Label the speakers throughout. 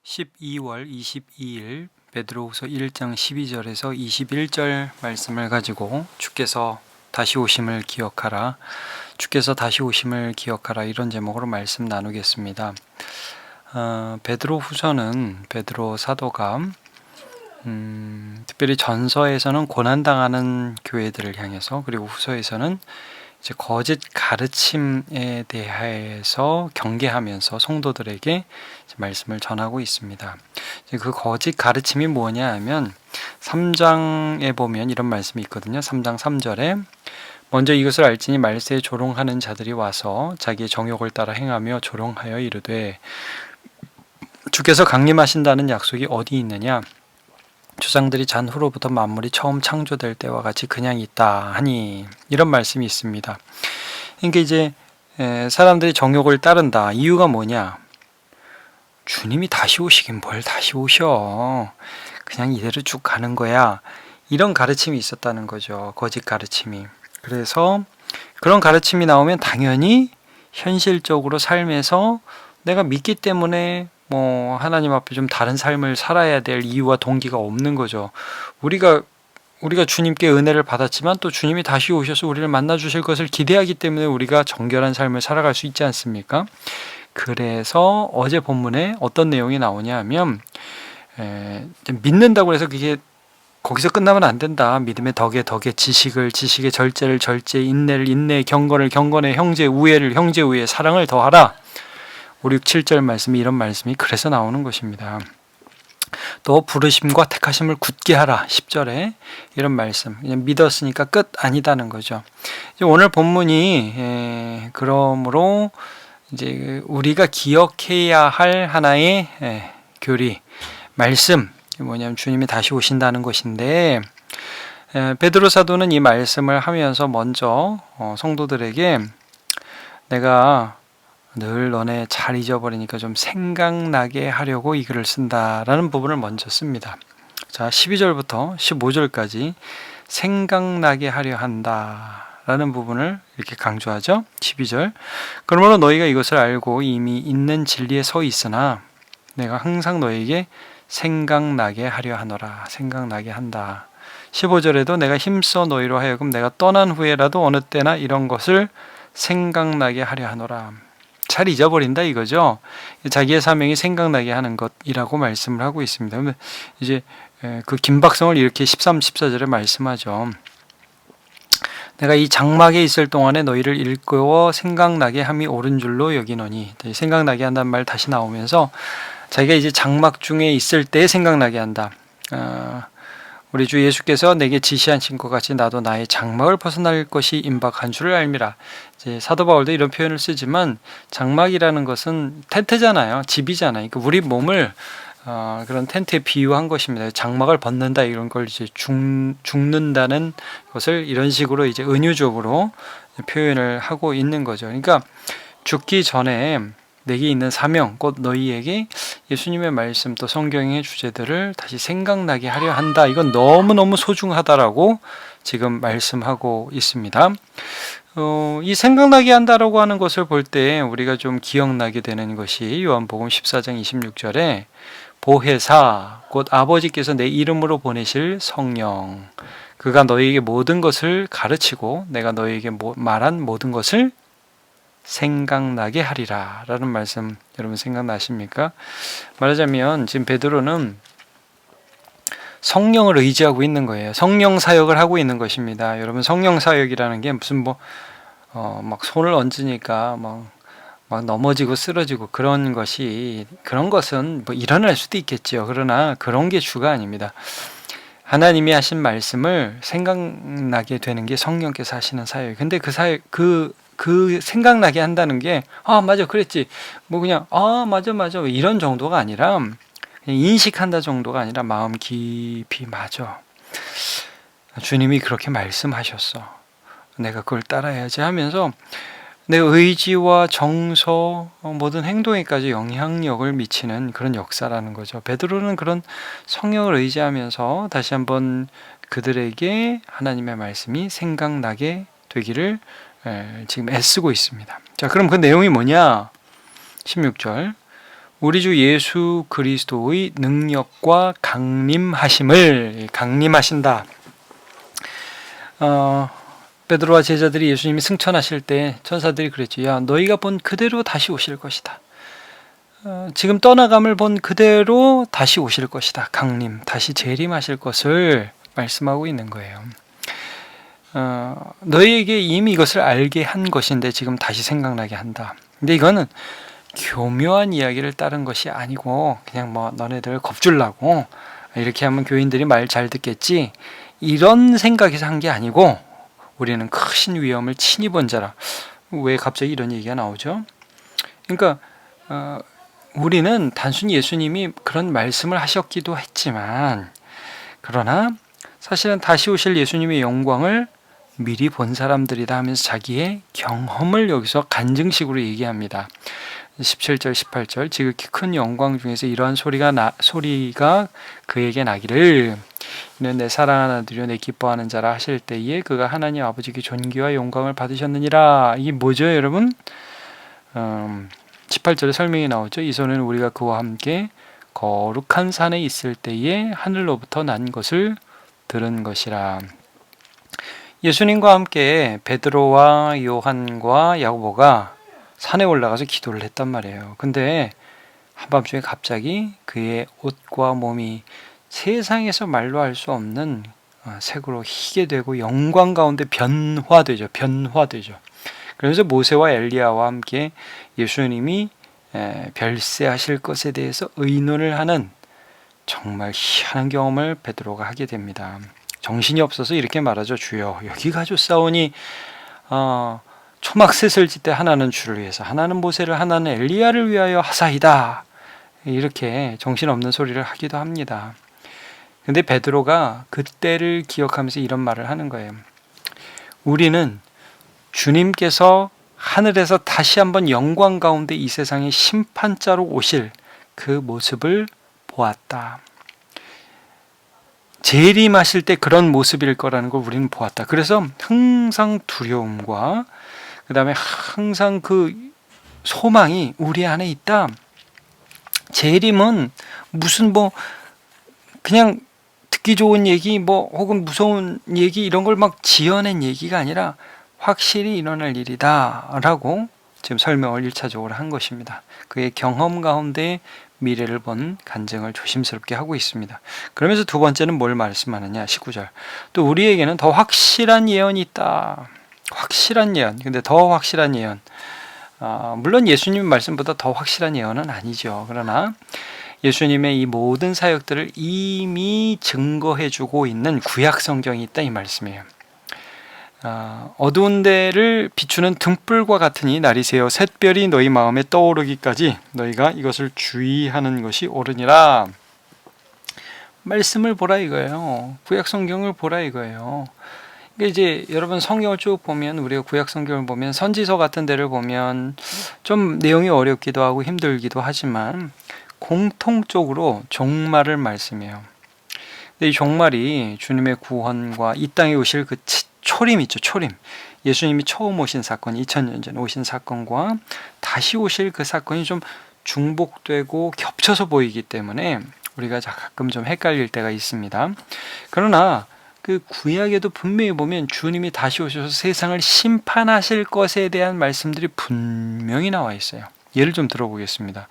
Speaker 1: 12월 22일 베드로후서 1장 12절에서 21절 말씀을 가지고 주께서 다시 오심을 기억하라, 주께서 다시 오심을 기억하라, 이런 제목으로 말씀 나누겠습니다. 베드로후서는 베드로 사도가 특별히 전서에서는 고난당하는 교회들을 향해서, 그리고 후서에서는 이제 거짓 가르침에 대해서 경계하면서 성도들에게 말씀을 전하고 있습니다. 그 거짓 가르침이 뭐냐 하면 3장에 보면 이런 말씀이 있거든요. 3장 3절에 먼저 이것을 알지니 말세에 조롱하는 자들이 와서 자기의 정욕을 따라 행하며 조롱하여 이르되 주께서 강림하신다는 약속이 어디 있느냐? 조상들이 잔 후로부터 만물이 처음 창조될 때와 같이 그냥 있다 하니, 이런 말씀이 있습니다. 그러니까 이제 사람들이 정욕을 따른다. 이유가 뭐냐? 주님이 다시 오시긴 뭘 다시 오셔, 그냥 이대로 쭉 가는 거야, 이런 가르침이 있었다는 거죠. 거짓 가르침이. 그래서 그런 가르침이 나오면 당연히 현실적으로 삶에서 내가 믿기 때문에 하나님 앞에 좀 다른 삶을 살아야 될 이유와 동기가 없는 거죠. 우리가 주님께 은혜를 받았지만 또 주님이 다시 오셔서 우리를 만나 주실 것을 기대하기 때문에 우리가 정결한 삶을 살아갈 수 있지 않습니까? 그래서 어제 본문에 어떤 내용이 나오냐 하면 믿는다고 해서 그게 거기서 끝나면 안 된다. 믿음의 덕에 지식의 절제를 절제, 인내를 인내, 경건을 경건에, 형제 우애를 형제 우애, 사랑을 더하라. 5, 6, 7절 말씀이 이런 말씀이 그래서 나오는 것입니다. 또 부르심과 택하심을 굳게 하라. 10절에 이런 말씀. 그냥 믿었으니까 끝 아니다는 거죠. 오늘 본문이 그러므로 이제 우리가 기억해야 할 하나의 교리, 말씀, 뭐냐면 주님이 다시 오신다는 것인데, 베드로 사도는 이 말씀을 하면서 먼저 성도들에게 내가 늘 너네 잘 잊어버리니까 좀 생각나게 하려고 이 글을 쓴다라는 부분을 먼저 씁니다. 자, 12절부터 15절까지 생각나게 하려 한다라는 부분을 이렇게 강조하죠. 12절, 그러므로 너희가 이것을 알고 이미 있는 진리에 서 있으나 내가 항상 너희에게 생각나게 하려 하노라. 생각나게 한다. 15절에도 내가 힘써 너희로 하여금 내가 떠난 후에라도 어느 때나 이런 것을 생각나게 하려 하노라. 잘 잊어버린다 이거죠. 자기의 사명이 생각나게 하는 것이라고 말씀을 하고 있습니다. 이제 그 긴박성을 이렇게 13, 14절에 말씀하죠. 내가 이 장막에 있을 동안에 너희를 일깨워 생각나게 함이 옳은 줄로 여기노니, 생각나게 한다는 말 다시 나오면서 자기가 이제 장막 중에 있을 때 생각나게 한다. 우리 주 예수께서 내게 지시하신 것 같이 나도 나의 장막을 벗어날 것이 임박한 줄을 알미라. 이제 사도 바울도 이런 표현을 쓰지만 장막이라는 것은 텐트잖아요. 집이잖아요. 그러니까 우리 몸을 그런 텐트에 비유한 것입니다. 장막을 벗는다, 이런 걸 이제 죽는다는 것을 이런 식으로 이제 은유적으로 표현을 하고 있는 거죠. 그러니까 죽기 전에 내게 있는 사명, 곧 너희에게 예수님의 말씀 또 성경의 주제들을 다시 생각나게 하려 한다. 이건 너무너무 소중하다라고 지금 말씀하고 있습니다. 이 생각나게 한다라고 하는 것을 볼 때 우리가 좀 기억나게 되는 것이 요한복음 14장 26절에 보혜사, 곧 아버지께서 내 이름으로 보내실 성령, 그가 너희에게 모든 것을 가르치고 내가 너희에게 말한 모든 것을 생각나게 하리라 라는 말씀, 여러분 생각나십니까? 말하자면 지금 베드로는 성령을 의지하고 있는 거예요. 성령 사역을 하고 있는 것입니다. 여러분, 성령 사역이라는 게 무슨 막 손을 얹으니까 막 넘어지고 쓰러지고 그런 것은 일어날 수도 있겠죠. 그러나 그런 게 주가 아닙니다. 하나님이 하신 말씀을 생각나게 되는 게 성령께서 하시는 사역. 근데 그 생각나게 한다는 게 맞아 그랬지, 그냥 맞아 이런 정도가 아니라, 그냥 인식한다 정도가 아니라 마음 깊이 맞아, 주님이 그렇게 말씀하셨어, 내가 그걸 따라야지 하면서 내 의지와 정서, 모든 행동에까지 영향력을 미치는 그런 역사라는 거죠. 베드로는 그런 성령을 의지하면서 다시 한번 그들에게 하나님의 말씀이 생각나게 되기를 지금 애쓰고 있습니다. 자, 그럼 그 내용이 뭐냐? 16절, 우리 주 예수 그리스도의 능력과 강림하신다. 베드로와 제자들이 예수님이 승천하실 때 천사들이 그랬죠. 야, 너희가 본 그대로 다시 오실 것이다. 지금 떠나감을 본 그대로 다시 오실 것이다. 다시 재림하실 것을 말씀하고 있는 거예요. 너희에게 이미 이것을 알게 한 것인데 지금 다시 생각나게 한다. 근데 이거는 교묘한 이야기를 따른 것이 아니고 그냥 너네들 겁주려고 이렇게 하면 교인들이 말 잘 듣겠지 이런 생각에서 한 게 아니고 우리는 크신 위험을 친히 본 자라. 왜 갑자기 이런 얘기가 나오죠? 그러니까 우리는 단순히 예수님이 그런 말씀을 하셨기도 했지만 그러나 사실은 다시 오실 예수님의 영광을 미리 본 사람들이다 하면서 자기의 경험을 여기서 간증식으로 얘기합니다. 17절 18절 지극히 큰 영광 중에서 이러한 소리가 그에게 나기를 이는 내 사랑하는 아들이요 내 기뻐하는 자라 하실 때에 그가 하나님 아버지께 존귀와 영광을 받으셨느니라. 이게 뭐죠 여러분? 18절에 설명이 나오죠. 이 소리는 우리가 그와 함께 거룩한 산에 있을 때에 하늘로부터 난 것을 들은 것이라. 예수님과 함께 베드로와 요한과 야고보가 산에 올라가서 기도를 했단 말이에요. 근데 한밤중에 갑자기 그의 옷과 몸이 세상에서 말로 할 수 없는 색으로 희게 되고 영광 가운데 변화되죠. 그래서 모세와 엘리야와 함께 예수님이 별세하실 것에 대해서 의논을 하는 정말 희한한 경험을 베드로가 하게 됩니다. 정신이 없어서 이렇게 말하죠. 주여 여기 가졌사오니 초막셋을 짓되 하나는 주를 위해서 하나는 모세를 하나는 엘리야를 위하여 하사이다. 이렇게 정신없는 소리를 하기도 합니다. 근데 베드로가 그때를 기억하면서 이런 말을 하는 거예요. 우리는 주님께서 하늘에서 다시 한번 영광 가운데 이 세상의 심판자로 오실 그 모습을 보았다. 재림하실 때 그런 모습일 거라는 걸 우리는 보았다. 그래서 항상 두려움과 그 다음에 항상 그 소망이 우리 안에 있다. 재림은 무슨 그냥 듣기 좋은 얘기 혹은 무서운 얘기 이런 걸 막 지어낸 얘기가 아니라 확실히 일어날 일이다 라고 지금 설명을 1차적으로 한 것입니다. 그의 경험 가운데 미래를 본 간증을 조심스럽게 하고 있습니다. 그러면서 두 번째는 뭘 말씀하느냐 19절 또 우리에게는 더 확실한 예언이 있다. 확실한 예언. 근데 더 확실한 예언. 물론 예수님 말씀보다 더 확실한 예언은 아니죠. 그러나 예수님의 이 모든 사역들을 이미 증거해주고 있는 구약 성경이 있다 이 말씀이에요. 어두운 데를 비추는 등불과 같으니 날이 새어 샛별이 너희 마음에 떠오르기까지 너희가 이것을 주의하는 것이 옳으니라. 말씀을 보라 이거예요. 구약 성경을 보라 이거예요. 이제 여러분 성경을 쭉 보면 우리가 구약 성경을 보면 선지서 같은 데를 보면 좀 내용이 어렵기도 하고 힘들기도 하지만 공통적으로 종말을 말씀해요. 근데 이 종말이 주님의 구원과 이 땅에 오실 그 초림 있죠. 초림. 예수님이 처음 오신 사건, 2000년 전 오신 사건과 다시 오실 그 사건이 좀 중복되고 겹쳐서 보이기 때문에 우리가 가끔 좀 헷갈릴 때가 있습니다. 그러나 그 구약에도 분명히 보면 주님이 다시 오셔서 세상을 심판하실 것에 대한 말씀들이 분명히 나와 있어요. 예를 좀 들어보겠습니다.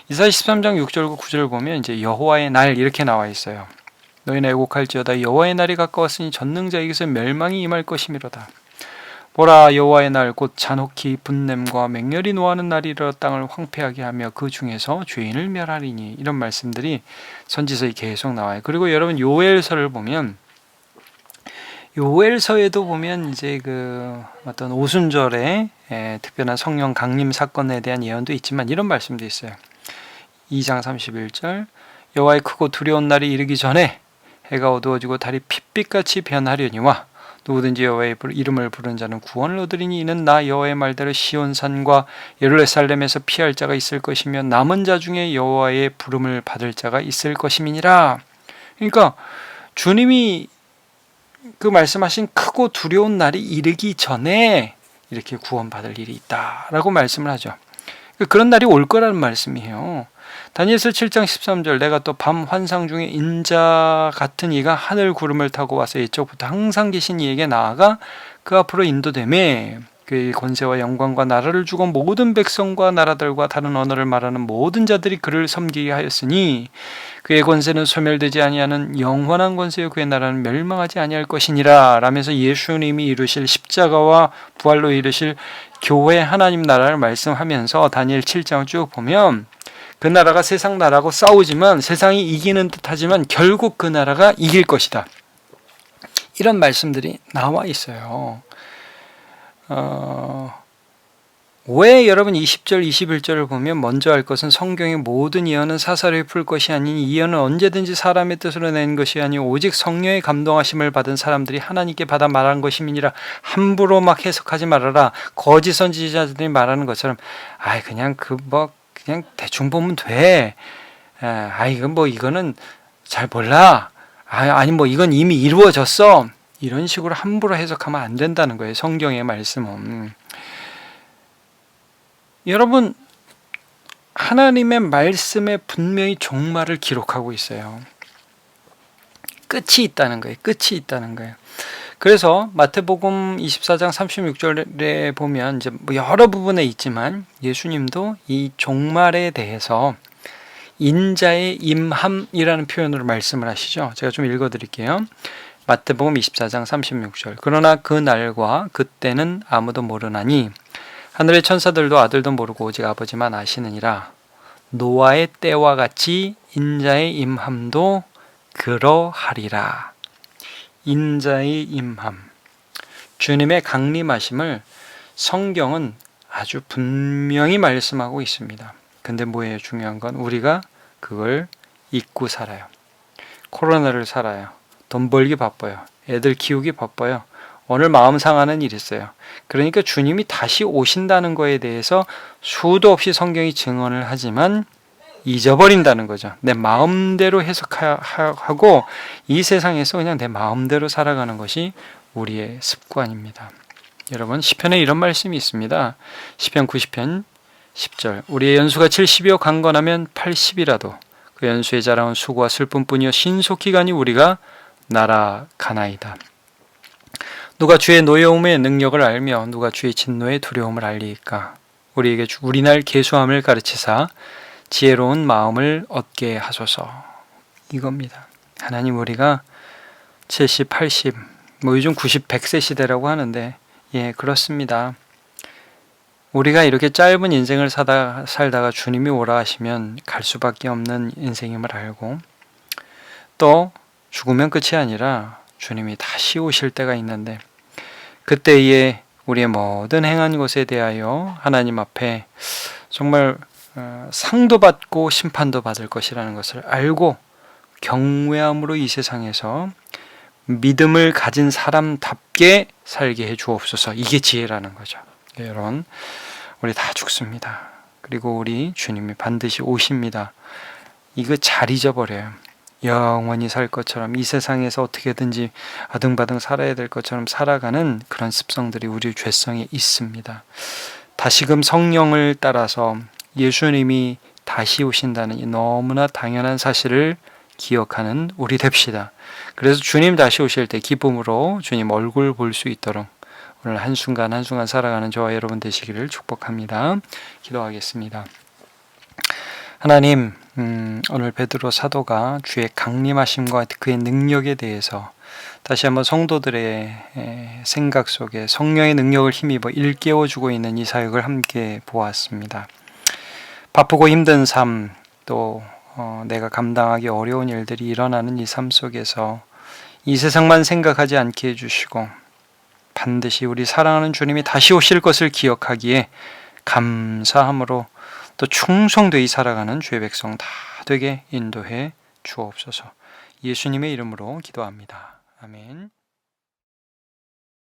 Speaker 1: 이사야 13장 6절과 9절을 보면 이제 여호와의 날 이렇게 나와 있어요. 너희는 애곡할지어다 여호와의 날이 가까웠으니 전능자에게서 멸망이 임할 것이미로다. 보라 여호와의 날 곧 잔혹히 분냄과 맹렬히 노하는 날이라 땅을 황폐하게 하며 그 중에서 죄인을 멸하리니 이런 말씀들이 선지서에 계속 나와요. 그리고 여러분 요엘서를 보면 요엘서에도 보면 이제 그 어떤 오순절에 특별한 성령 강림 사건에 대한 예언도 있지만 이런 말씀도 있어요. 2장 31절 여호와의 크고 두려운 날이 이르기 전에 해가 어두워지고 달이 핏빛같이 변하려니와 누구든지 여호와의 이름을 부르는 자는 구원을 얻으리니 이는 나 여호와의 말대로 시온산과 예루살렘에서 피할 자가 있을 것이며 남은 자 중에 여호와의 부름을 받을 자가 있을 것임이니라. 그러니까 주님이 그 말씀하신 크고 두려운 날이 이르기 전에 이렇게 구원받을 일이 있다라고 말씀을 하죠. 그런 날이 올 거라는 말씀이에요. 다니엘서 7장 13절 내가 또 밤 환상 중에 인자 같은 이가 하늘 구름을 타고 와서 이쪽부터 항상 계신 이에게 나아가 그 앞으로 인도되매 그의 권세와 영광과 나라를 주고 모든 백성과 나라들과 다른 언어를 말하는 모든 자들이 그를 섬기게 하였으니 그의 권세는 소멸되지 아니하는 영원한 권세요 그의 나라는 멸망하지 아니할 것이니라 라면서 예수님이 이루실 십자가와 부활로 이루실 교회 하나님 나라를 말씀하면서 다니엘 7장을 쭉 보면 그 나라가 세상 나라하고 싸우지만 세상이 이기는 듯하지만 결국 그 나라가 이길 것이다. 이런 말씀들이 나와 있어요. 왜 여러분 20절 21절을 보면 먼저 할 것은 성경의 모든 예언은 사사로이 풀 것이 아니니 이 예언은 언제든지 사람의 뜻으로 낸 것이 아니오 오직 성령의 감동하심을 받은 사람들이 하나님께 받아 말한 것임이니라. 함부로 막 해석하지 말아라. 거짓 선지자들이 말하는 것처럼 그냥 그냥 대충 보면 돼. 이거는 잘 몰라. 아니 이건 이미 이루어졌어. 이런 식으로 함부로 해석하면 안 된다는 거예요. 성경의 말씀은. 여러분, 하나님의 말씀에 분명히 종말을 기록하고 있어요. 끝이 있다는 거예요. 끝이 있다는 거예요. 그래서 마태복음 24장 36절에 보면 이제 여러 부분에 있지만 예수님도 이 종말에 대해서 인자의 임함이라는 표현으로 말씀을 하시죠. 제가 좀 읽어드릴게요. 마태복음 24장 36절 그러나 그 날과 그때는 아무도 모르나니 하늘의 천사들도 아들도 모르고 오직 아버지만 아시느니라. 노아의 때와 같이 인자의 임함도 그러하리라. 인자의 임함, 주님의 강림하심을 성경은 아주 분명히 말씀하고 있습니다. 근데 뭐예요? 중요한 건 우리가 그걸 잊고 살아요. 코로나를 살아요. 돈 벌기 바빠요. 애들 키우기 바빠요. 오늘 마음 상하는 일 있어요. 그러니까 주님이 다시 오신다는 거에 대해서 수도 없이 성경이 증언을 하지만 잊어버린다는 거죠. 내 마음대로 해석하고 이 세상에서 그냥 내 마음대로 살아가는 것이 우리의 습관입니다. 여러분, 시편에 이런 말씀이 있습니다. 시편 90편 10절 우리의 연수가 70이요 강건하면 80이라도 그 연수에 자라온 수고와 슬픔뿐이요 신속히 가니 우리가 날아가나이다. 누가 주의 노여움의 능력을 알며 누가 주의 진노의 두려움을 알리이까. 우리에게 우리날 계수함을 가르치사 지혜로운 마음을 얻게 하소서. 이겁니다. 하나님, 우리가 70, 80, 요즘 90, 100세 시대라고 하는데 그렇습니다. 우리가 이렇게 짧은 인생을 살다가 주님이 오라 하시면 갈 수밖에 없는 인생임을 알고 또 죽으면 끝이 아니라 주님이 다시 오실 때가 있는데 그때에 우리의 모든 행한 것에 대하여 하나님 앞에 정말 상도 받고 심판도 받을 것이라는 것을 알고 경외함으로 이 세상에서 믿음을 가진 사람답게 살게 해 주옵소서. 이게 지혜라는 거죠. 여러분, 우리 다 죽습니다. 그리고 우리 주님이 반드시 오십니다. 이거 잘 잊어버려요. 영원히 살 것처럼 이 세상에서 어떻게든지 아등바등 살아야 될 것처럼 살아가는 그런 습성들이 우리 죄성에 있습니다. 다시금 성령을 따라서 예수님이 다시 오신다는 이 너무나 당연한 사실을 기억하는 우리 됩시다. 그래서 주님 다시 오실 때 기쁨으로 주님 얼굴 볼 수 있도록 오늘 한순간 한순간 살아가는 저와 여러분 되시기를 축복합니다. 기도하겠습니다. 하나님, 오늘 베드로 사도가 주의 강림하심과 그의 능력에 대해서 다시 한번 성도들의 생각 속에 성령의 능력을 힘입어 일깨워주고 있는 이 사역을 함께 보았습니다. 바쁘고 힘든 삶, 또 내가 감당하기 어려운 일들이 일어나는 이 삶 속에서 이 세상만 생각하지 않게 해주시고 반드시 우리 사랑하는 주님이 다시 오실 것을 기억하기에 감사함으로 또 충성되이 살아가는 주의 백성 다 되게 인도해 주옵소서. 예수님의 이름으로 기도합니다. 아멘.